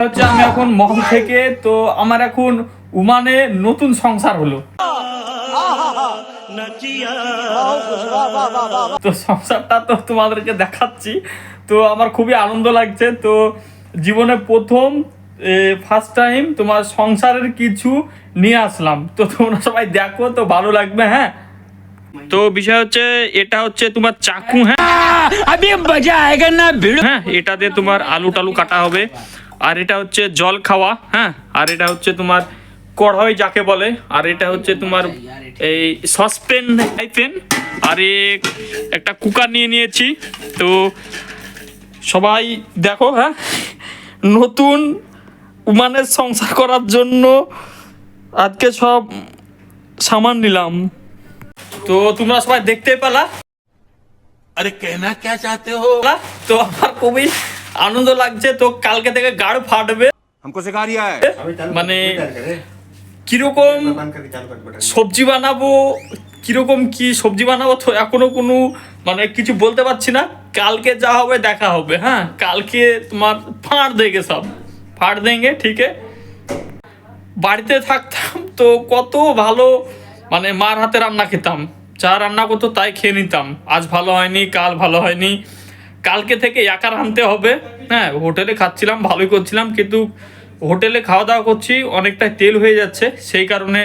হচ্ছে আমি এখন মহল থেকে, তো আমার এখন ওমানে নতুন সংসার হলো। তো সংসারটা তো তোমাদেরকে দেখাচ্ছি। তো আমার খুবই আনন্দ লাগছে। তো জীবনে প্রথম ফার্স্ট টাইম তোমার সংসারের কিছু নিয়ে আসলাম। তো তোমরা সবাই দেখো, তো ভালো লাগবে। হ্যাঁ, তো বিষয় হচ্ছে এটা হচ্ছে তোমার চাকু। হ্যাঁ, হ্যাঁ, এটা দিয়ে তোমার আলু টালু কাটা হবে। আর এটা হচ্ছে জল খাওয়া। হ্যাঁ, আর এটা হচ্ছে তোমার কড়াই যাকে বলে। আর এটা হচ্ছে তোমার এই সসপেন টাইপেন। আর একটা কুকার নিয়ে নিয়েছি। তো সবাই দেখো। হ্যাঁ, নতুন ওমানের সংসার করার জন্য আজকে সব সামান নিলাম। তো তোমরা সবাই দেখতে পেলা। अरे कहना क्या चाहते हो? তো আমার খুবই আনন্দ লাগছে। তো কালকে থেকে গাড় ফাটবে। हमको सिखा रिया है। মানে কিরকম সবজি বানাবো, কিরকম কি সবজি বানাবো, তো এখনো কোনো মানে কিছু বলতে পারছি না। কালকে যা হবে দেখা হবে। হ্যাঁ, কালকে তোমার ফাঁড় দেগে সব ফাঁড় দেঙ্গে। ঠিক আছে, বাড়িতে থাকতাম তো কত ভালো, মানে মার হাতে রান্না খেতাম। যা রান্না করতো তাই খেয়ে নিতাম। আজ ভালো হয়নি, কাল ভালো হয়নি, কালকে থেকে একা রাঁধতে হবে। হ্যাঁ, হোটেলে খাচ্ছিলাম, ভালোই করছিলাম, কিন্তু হোটেলে খাওয়া দাওয়া করছি অনেকটাই তেল হয়ে যাচ্ছে, সেই কারণে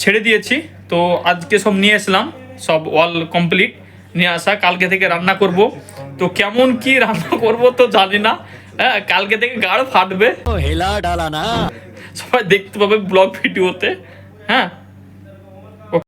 ছেড়ে দিয়েছি। তো আজকে সব নিয়ে আসলাম, সব অল কমপ্লিট নিয়ে আসা। কালকে থেকে রান্না করব। তো কেমন কি রান্না করব তো জানি না। হ্যাঁ, কালকে থেকে গাড় ফাটবে, হেলা ডালা না। সবাই দেখতে পাবে ব্লগ ভিডিওতে। হ্যাঁ।